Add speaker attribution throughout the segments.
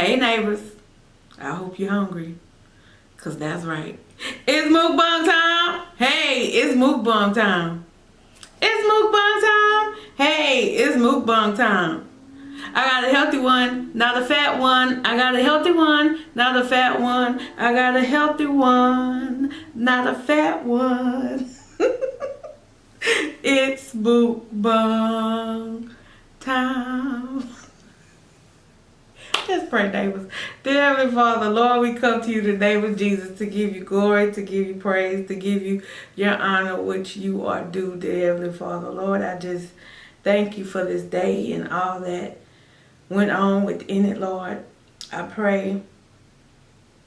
Speaker 1: Hey neighbors, I hope you're hungry, cause that's right. It's mukbang time. Hey, it's mukbang time. It's mukbang time. Hey, it's mukbang time. I got a healthy one, not a fat one. I got a healthy one, not a fat one. I got a healthy one, not a fat one. It's mukbang time. Let's pray, neighbors. Dear Heavenly Father, Lord, we come to you today with Jesus to give you glory, to give you praise, to give you your honor, which you are due, dear Heavenly Father. Lord, I just thank you for this day and all that went on within it, Lord. I pray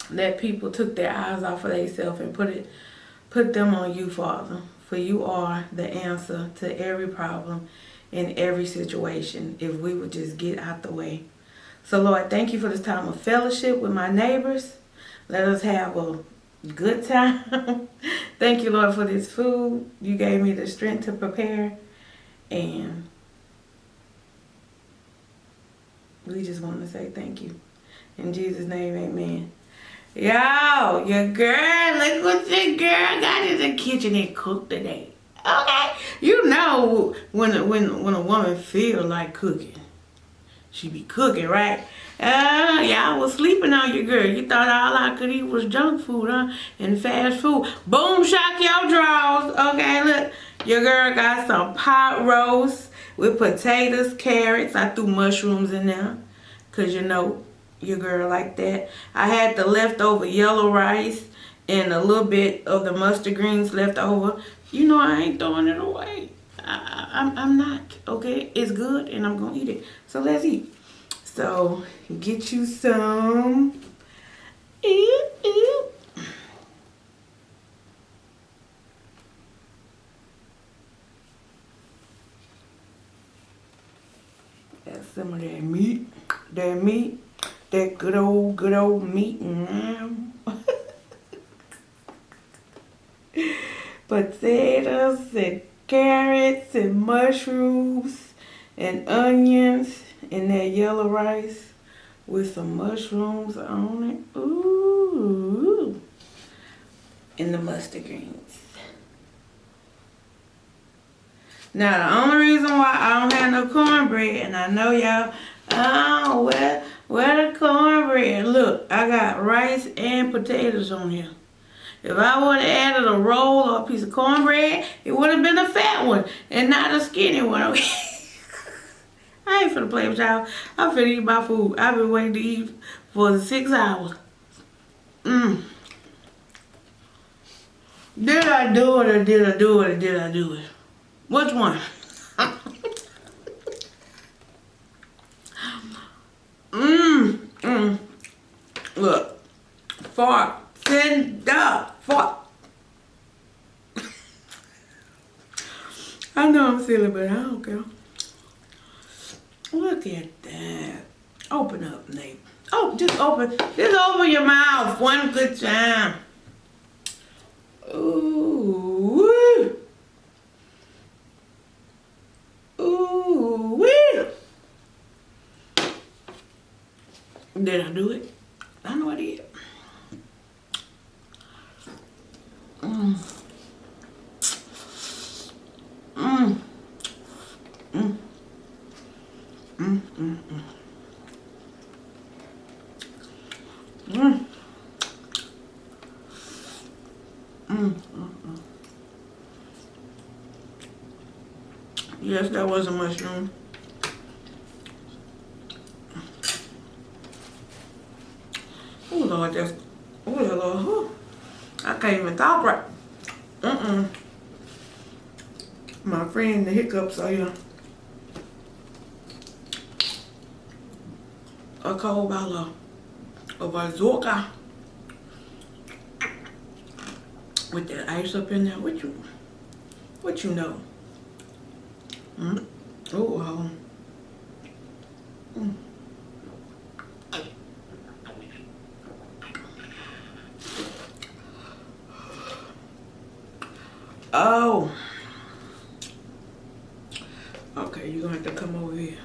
Speaker 1: that people took their eyes off of themselves and put them on you, Father. For you are the answer to every problem in every situation if we would just get out the way. So, Lord, thank you for this time of fellowship with my neighbors. Let us have a good time. Thank you, Lord, for this food. You gave me the strength to prepare. And we just want to say thank you. In Jesus' name, amen. Yo, your girl, look what your girl got in the kitchen and cooked today. Okay? You know when a woman feel like cooking. She be cooking, right? Y'all was sleeping on your girl. You thought all I could eat was junk food, huh? And fast food. Boom, shock your drawers. Okay, look. Your girl got some pot roast with potatoes, carrots. I threw mushrooms in there. Because you know your girl like that. I had the leftover yellow rice and a little bit of the mustard greens left over. You know I ain't throwing it away. I'm not, okay? It's good and I'm going to eat it. So let's eat. So get you some. Ew, ew. That's some of that meat. That good old meat. Potatoes and carrots and mushrooms and onions and that yellow rice with some mushrooms on it. Ooh. And the mustard greens. Now the only reason why I don't have no cornbread, and I know y'all, oh, where the cornbread? Look, I got rice and potatoes on here. If I would have added a roll or a piece of cornbread, it would have been a fat one and not a skinny one, okay? I ain't finna play with y'all. I'm finna eat my food. I've been waiting to eat for 6 hours. Did I do it or did I do it or did I do it? Which one? Look. Fart. Send up. Fart. I know I'm silly, but I don't care. Look at that. Open up, Nate. Oh, just open your mouth one good time. Ooh. Ooh. Wee. Did I do it? I know I did. Yes, that was a mushroom. Oh Lord, that's Lord. Ooh. I can't even talk right. My friend, the hiccups are here. A cold bottle of Azorca with that ice up in there. What you know? Oh, oh. Okay, you're gonna have to come over here.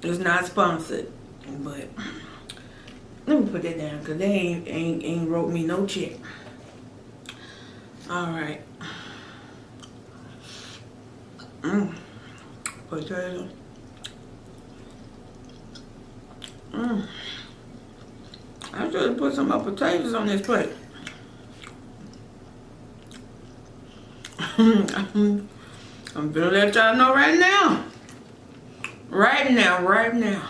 Speaker 1: It's not sponsored, but let me put that down because they ain't wrote me no check. All right. Potato. I should have put some more potatoes on this plate. I'm gonna let y'all know right now. Right now.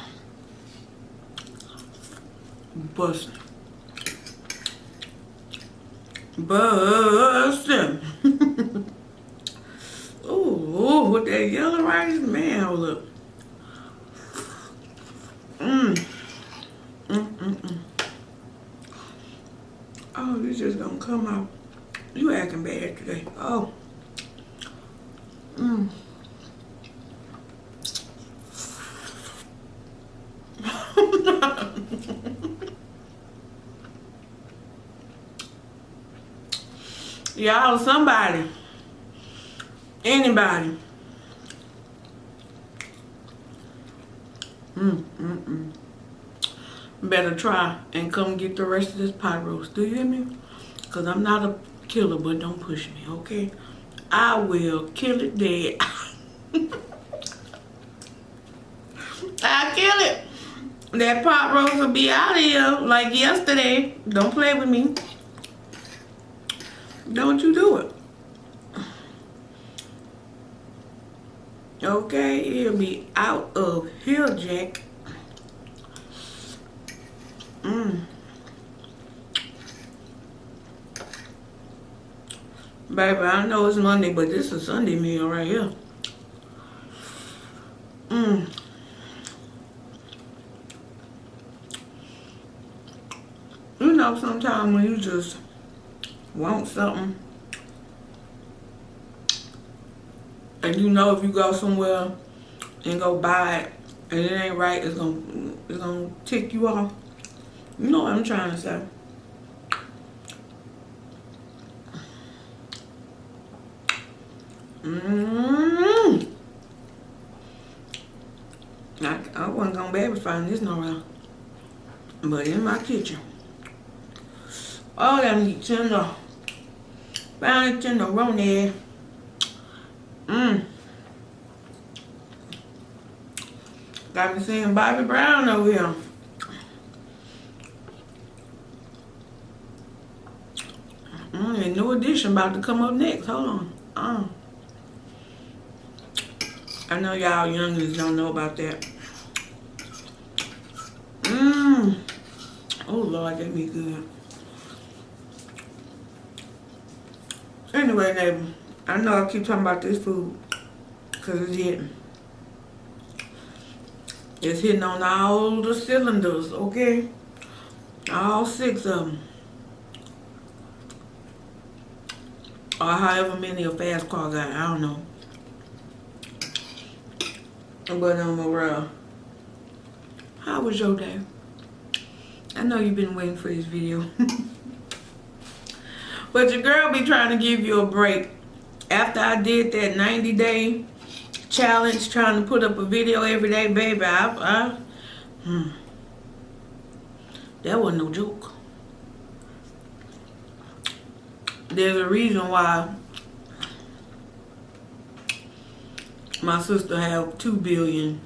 Speaker 1: Bustin'. Ooh, with that yellow rice, man, hold up. Oh, this just gonna come out. You acting bad today. Oh. Y'all, somebody, anybody. Better try and come get the rest of this pot roast. Do you hear me? Because I'm not a killer, but don't push me, okay? I will kill it dead. I'll kill it. That pot roast will be out of here like yesterday. Don't play with me. Don't you do it. Okay, it'll be out of here, Jack. Baby, I know it's Monday, but this is a Sunday meal right here. You know, sometimes when you just want something, and you know if you go somewhere and go buy it and it ain't right, it's gonna tick you off. You know what I'm trying to say. I wasn't gonna be able to find this nowhere, but in my kitchen. Oh, that meat tender. Finally tenderoni. Got me seeing Bobby Brown over here. A new edition about to come up next. Hold on. I know y'all youngins don't know about that. Oh Lord, that meat good. Anyway, neighbor, I know I keep talking about this food because it's hitting. It's hitting on all the cylinders, okay? All 6 of them. Or however many a fast car got, I don't know. But how was your day? I know you've been waiting for this video. But your girl be trying to give you a break. After I did that 90-day challenge, trying to put up a video every day, baby, that wasn't no joke. There's a reason why my sister have 2 million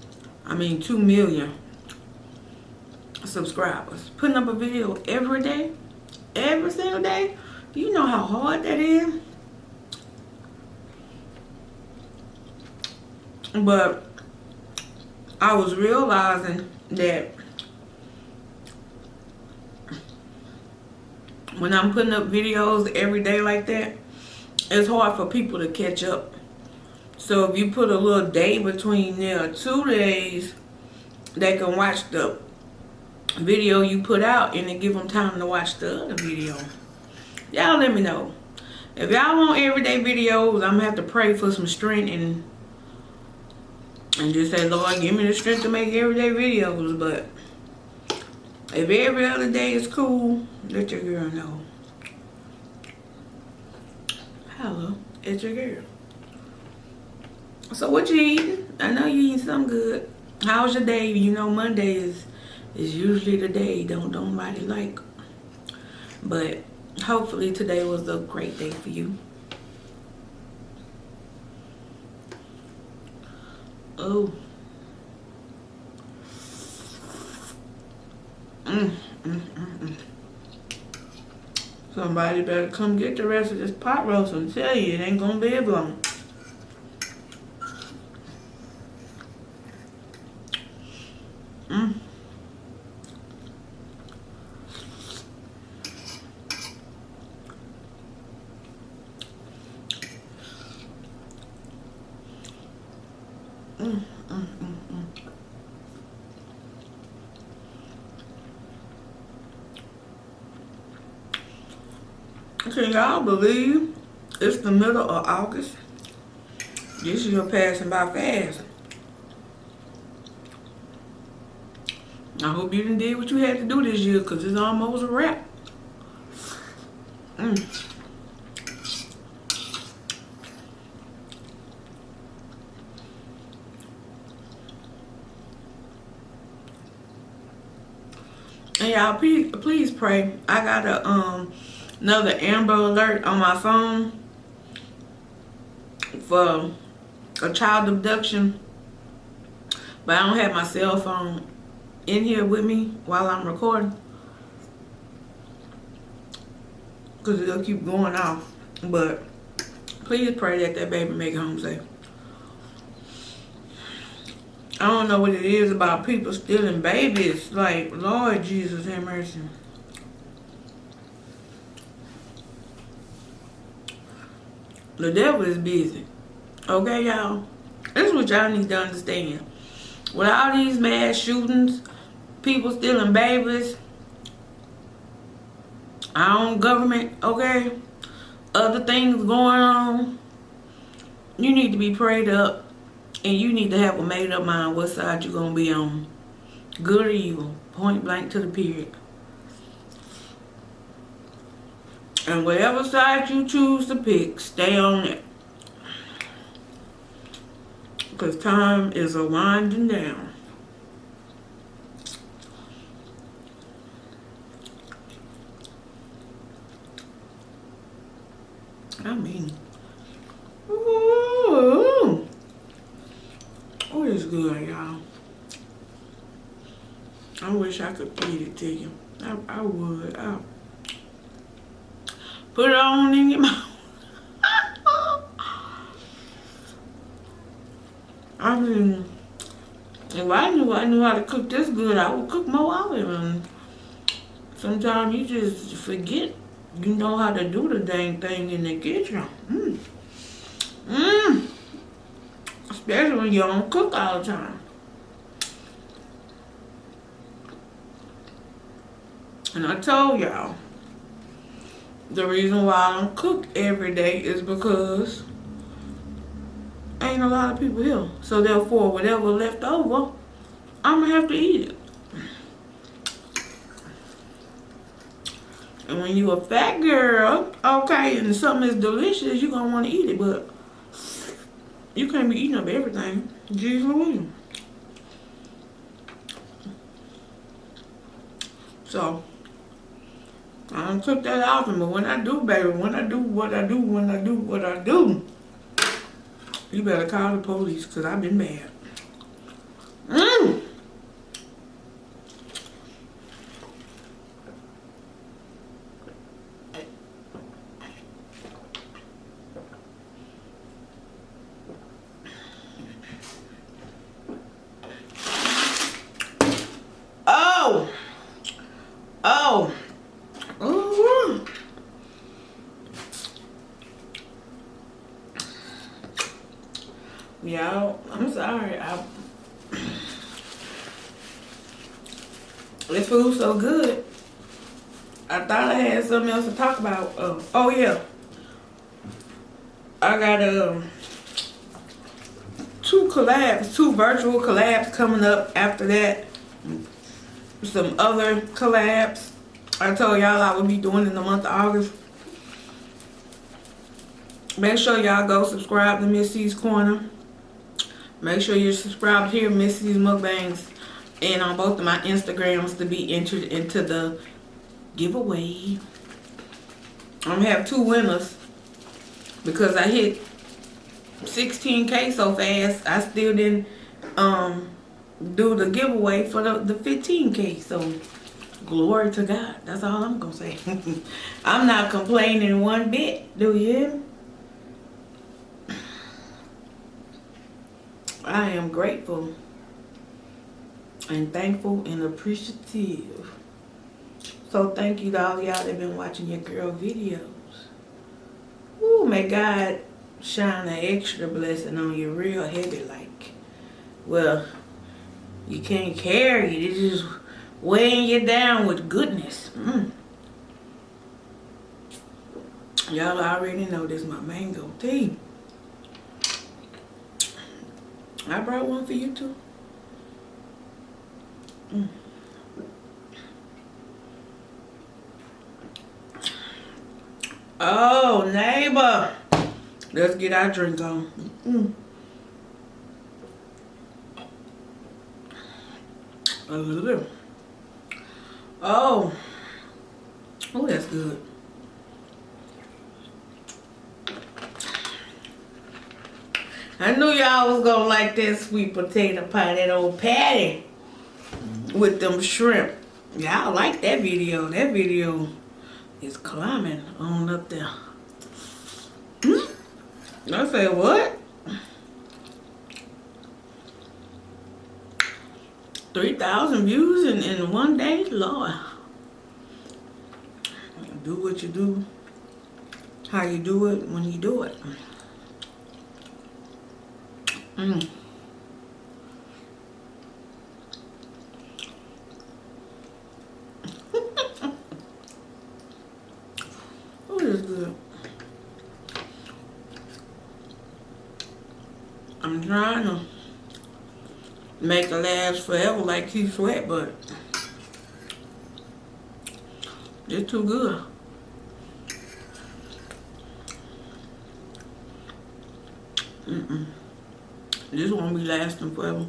Speaker 1: subscribers. Putting up a video every day, every single day. Do you know how hard that is? But I was realizing that when I'm putting up videos every day like that, it's hard for people to catch up. So if you put a little day between there, 2 days, they can watch the video you put out and then give them time to watch the other video. Y'all let me know. If y'all want everyday videos, I'm gonna have to pray for some strength and just say, Lord, give me the strength to make everyday videos. But if every other day is cool, let your girl know. Hello, it's your girl. So what you eating? I know you eating something good. How's your day? You know, Monday is usually the day don't nobody like. But hopefully today was a great day for you. Oh. Somebody better come get the rest of this pot roast and tell you it ain't gonna live long. Can y'all believe it's the middle of August? This year passing by fast. I hope you done did what you had to do this year, because it's almost a wrap. And y'all, please pray. I got another Amber Alert on my phone for a child abduction, but I don't have my cell phone in here with me while I'm recording because it'll keep going off. But please pray that that baby make it home safe. I don't know what it is about people stealing babies. Like, Lord Jesus, have mercy. The devil is busy. Okay, y'all? This is what y'all need to understand. With all these mass shootings, people stealing babies, our own government, okay? Other things going on. You need to be prayed up. And you need to have a made up mind what side you're going to be on. Good or evil. Point blank to the period. And whatever side you choose to pick, stay on it. Because time is a winding down. I mean, ooh. Oh, it's good, y'all. I wish I could feed it to you. I would. Put it on in your mouth. I mean, if I knew how to cook this good, I would cook more of it. And sometimes you just forget you know how to do the dang thing in the kitchen. Especially when you don't cook all the time. And I told y'all, the reason why I don't cook every day is because ain't a lot of people here. So therefore, whatever left over, I'm gonna have to eat it. And when you a fat girl, okay, and something is delicious, you're gonna want to eat it, but you can't be eating up everything. Jeez Louise. So, I don't cook that often, but when I do, baby, when I do what I do, you better call the police, because I've been bad. Y'all, I'm sorry. This food's so good. I thought I had something else to talk about. Oh yeah, I got two virtual collabs coming up after that. Some other collabs I told y'all I would be doing in the month of August. Make sure y'all go subscribe to Miss.ccorner. Make sure you're subscribed here, Missy's Mukbangs, and on both of my Instagrams to be entered into the giveaway. I'm gonna have 2 winners because I hit 16K so fast. I still didn't do the giveaway for the 15K. So glory to God. That's all I'm gonna say. I'm not complaining one bit. Do you hear me? I am grateful and thankful and appreciative. So thank you to all y'all that been watching your girl videos. Ooh, may God shine an extra blessing on you real heavy, like, well, you can't carry it. It's just weighing you down with goodness. Y'all already know this is my mango tea. I brought one for you too. Oh, neighbor. Let's get our drink on. A little bit. Oh, that's good. I knew y'all was gonna like that sweet potato pie, that old patty with them shrimp. Y'all like that video. That video is climbing on up there. I say what? 3,000 views in one day? Lord. Do what you do, how you do it, when you do it. Oh, that's good. I'm trying to make it last forever like Keith Sweat, but it's too good. This won't be lasting forever.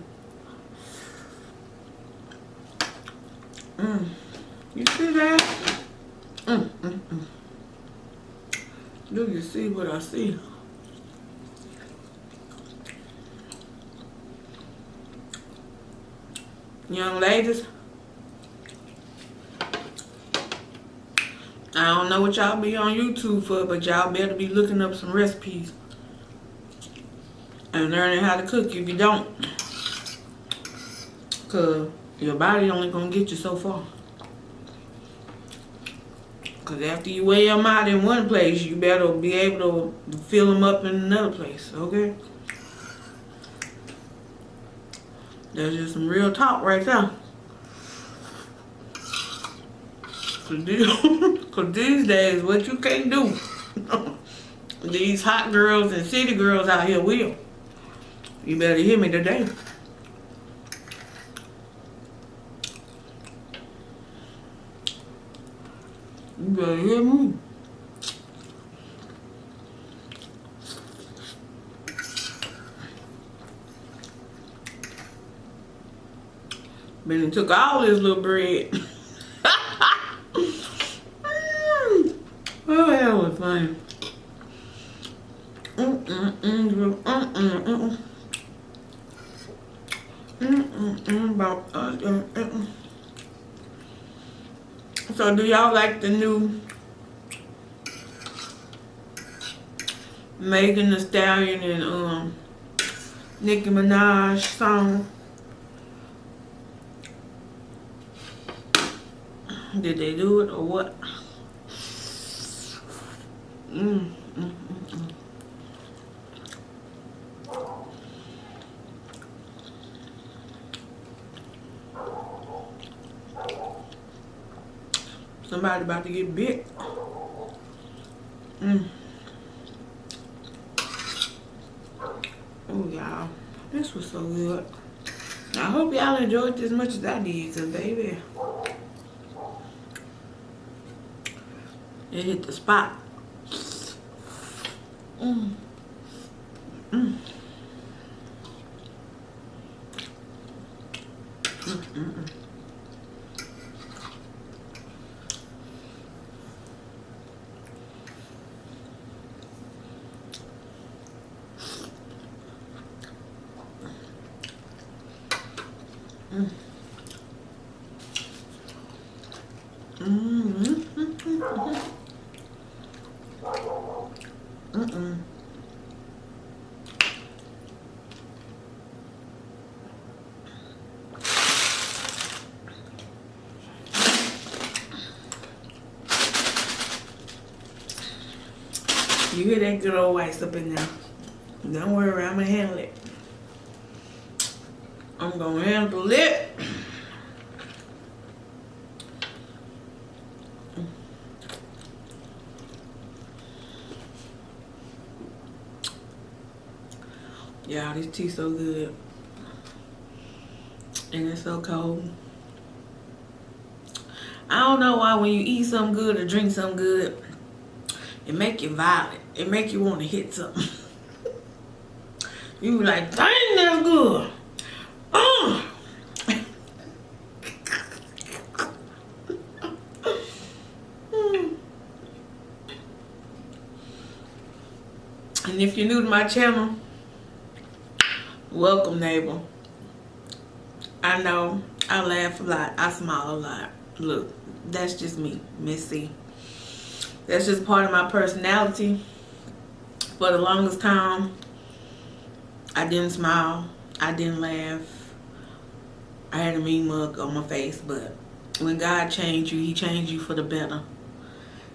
Speaker 1: You see that? Do you see what I see? Young ladies, I don't know what y'all be on YouTube for, but y'all better be looking up some recipes and learning how to cook if you don't. Cause your body only gonna get you so far. Cause after you weigh them out in one place, you better be able to fill them up in another place, okay? That's just some real talk right there. Cause these days, what you can't do, these hot girls and city girls out here will. You better hear me today. You better hear me. Been and took all this little bread. Oh, that was funny. So do y'all like the new Megan Thee Stallion and Nicki Minaj song? Did they do it or what? Somebody about to get bit. Oh, y'all. This was so good. I hope y'all enjoyed it as much as I did, cause baby, it hit the spot. Mm-mm. Mm. Mm-mm. Mm-mm. You hear that good old ice up in there. Don't worry, I'm gonna handle it. I'm gonna handle it. Yeah, this tea so good. And it's so cold. I don't know why when you eat something good or drink something good, it make you violent. It make you want to hit something. You be like, dang, that's good. And if you're new to my channel, welcome, neighbor. I know I laugh a lot. I smile a lot. Look, that's just me, Miss C. That's just part of my personality. For the longest time, I didn't smile. I didn't laugh. I had a mean mug on my face. But when God changed you, He changed you for the better.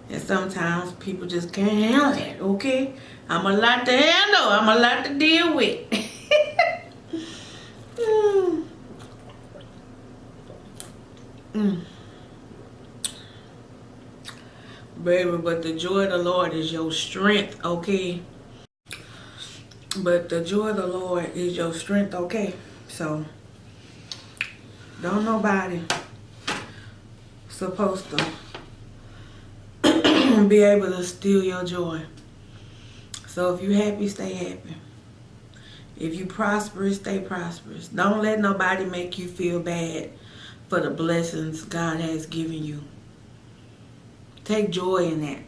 Speaker 1: And sometimes people just can't handle it, okay? I'm a lot to handle. I'm a lot to deal with. Baby, but the joy of the Lord is your strength, okay? But the joy of the Lord is your strength, okay? So, don't nobody supposed to be able to steal your joy. So if you happy, stay happy. If you prosperous, stay prosperous. Don't let nobody make you feel bad for the blessings God has given you. Take joy in that.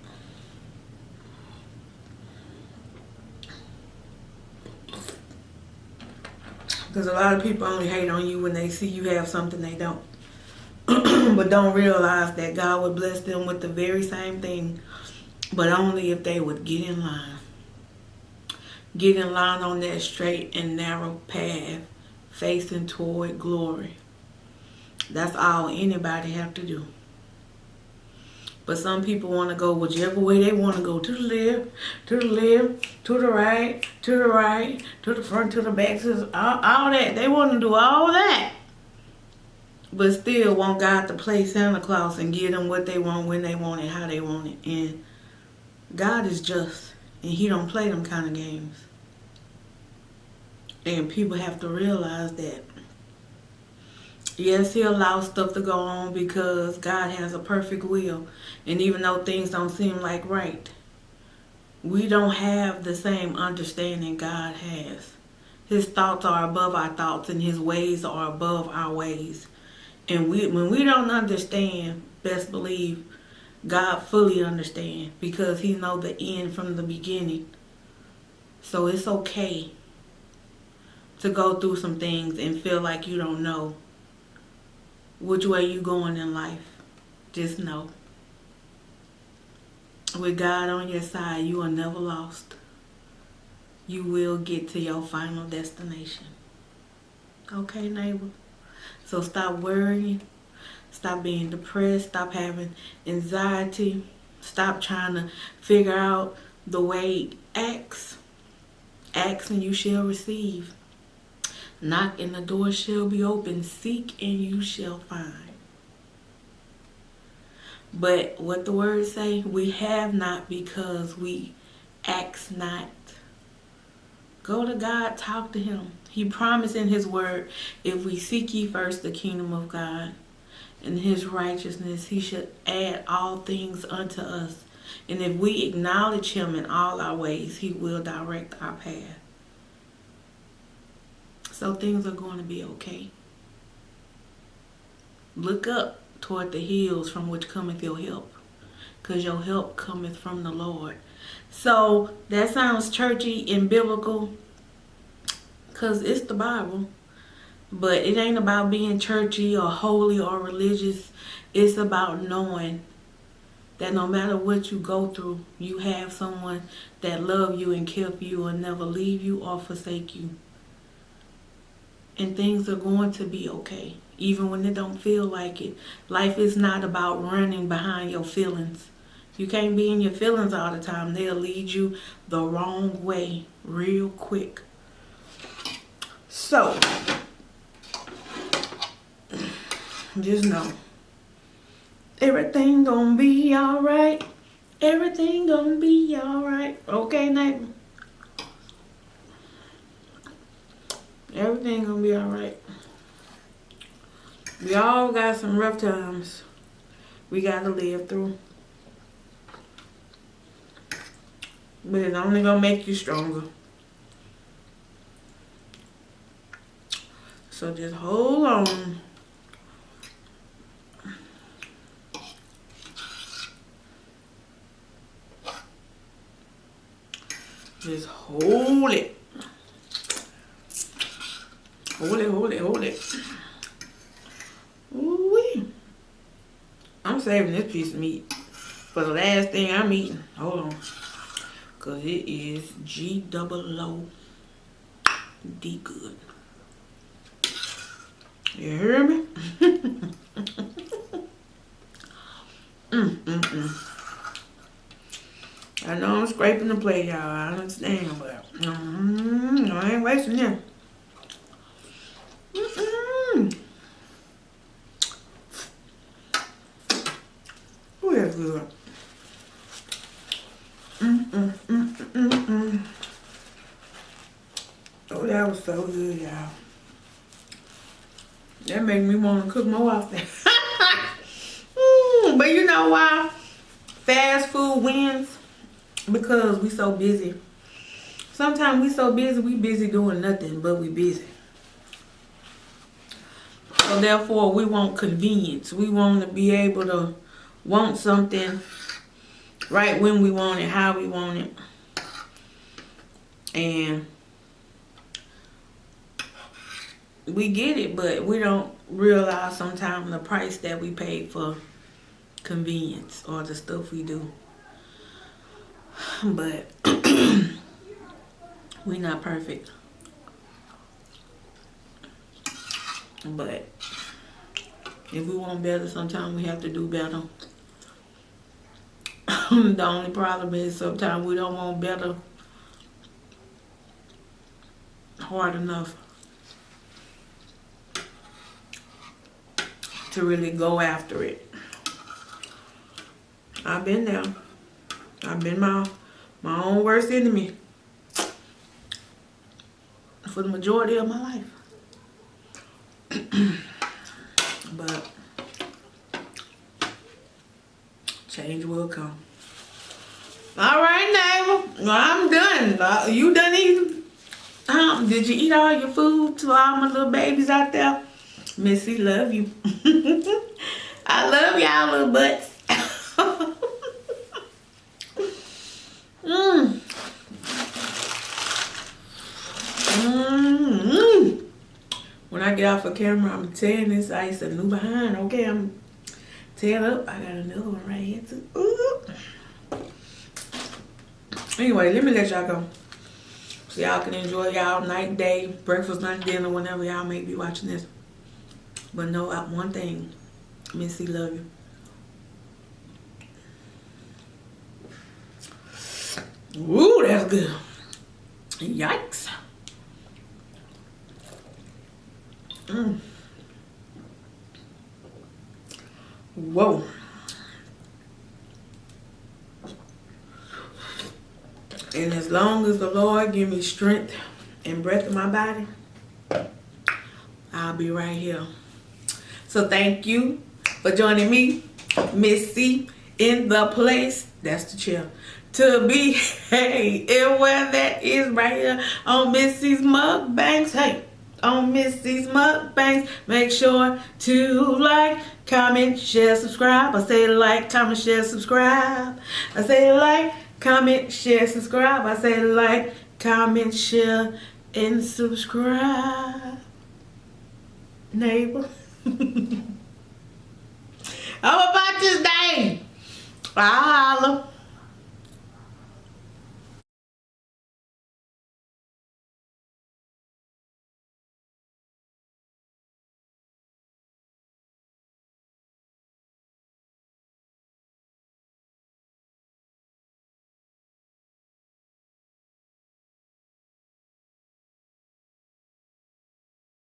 Speaker 1: Because a lot of people only hate on you when they see you have something they don't. But don't realize that God would bless them with the very same thing, but only if they would get in line. Get in line on that straight and narrow path facing toward glory. That's all anybody have to do. But some people want to go whichever way they want to go. To the left, to the left, to the right, to the right, to the front, to the back, to all that. They want to do all that. But still want God to play Santa Claus and give them what they want, when they want it, how they want it. And God is just. And He don't play them kind of games. And people have to realize that. Yes, He'll allow stuff to go on because God has a perfect will. And even though things don't seem like right, we don't have the same understanding God has. His thoughts are above our thoughts and His ways are above our ways. And when we don't understand, best believe God fully understands because He knows the end from the beginning. So it's okay to go through some things and feel like you don't know which way you going in life. Just know, with God on your side, you are never lost. You will get to your final destination. Okay, neighbor? So stop worrying. Stop being depressed. Stop having anxiety. Stop trying to figure out the way. Ask. Ask and you shall receive. Knock and the door shall be open. Seek and you shall find. But what the words say, we have not because we ask not. Go to God, talk to Him. He promised in His word, if we seek ye first the kingdom of God and His righteousness, He should add all things unto us. And if we acknowledge Him in all our ways, He will direct our path. So things are going to be okay. Look up toward the hills from which cometh your help, because your help cometh from the Lord. So that sounds churchy and biblical, because it's the Bible. But it ain't about being churchy or holy or religious. It's about knowing that no matter what you go through, you have someone that love you and care for you and never leave you or forsake you. And things are going to be okay, even when it don't feel like it. Life is not about running behind your feelings. You can't be in your feelings all the time. They'll lead you the wrong way real quick. So, just know, everything gonna be alright. Everything gonna be alright. Okay, neighbor? Everything gonna be alright. We all got some rough times we gotta live through. But it's only gonna make you stronger. So just hold on. Just hold it. Hold it, hold it, hold it. Ooh-wee. I'm saving this piece of meat for the last thing I'm eating. Hold on. Because it is G-double-O-D good. You hear me? I know I'm scraping the plate, y'all. I understand, but I ain't wasting it. Oh, that's good. Oh, that was so good, y'all. That made me want to cook more often. But you know why fast food wins? Because we so busy. Sometimes we so busy, we busy doing nothing, but we busy. So therefore, we want convenience. We want to be able to want something right when we want it, how we want it. And we get it, but we don't realize sometimes the price that we pay for convenience or the stuff we do. But we not perfect. But if we want better, sometimes we have to do better. The only problem is sometimes we don't want better hard enough to really go after it. I've been there. I've been my own worst enemy for the majority of my life. But change will come. All right, neighbor. I'm done. You done eating? Did you eat all your food to all my little babies out there? Missy, love you. I love y'all little butts. When I get off of camera, I'm tearing this ice a new behind. Okay, I'm tearing up. I got another one right here too. Ooh. Anyway, let me let y'all go. So y'all can enjoy y'all night, day, breakfast, lunch, dinner, whenever y'all may be watching this. But know one thing, Missy love you. Ooh, that's good. Yikes. Whoa. And as long as the Lord give me strength and breath in my body, I'll be right here. So thank you for joining me, Miss C, in the place. That's the chair. To be, hey, and where that is right here on Miss C's Mukbangs. Hey, on Missy's Mukbangs. Make sure to like, comment, share, subscribe. I say like, comment, share, subscribe. I say like, comment, share, subscribe. I say like, comment, share, and subscribe. Neighbor. How about this day? I holla.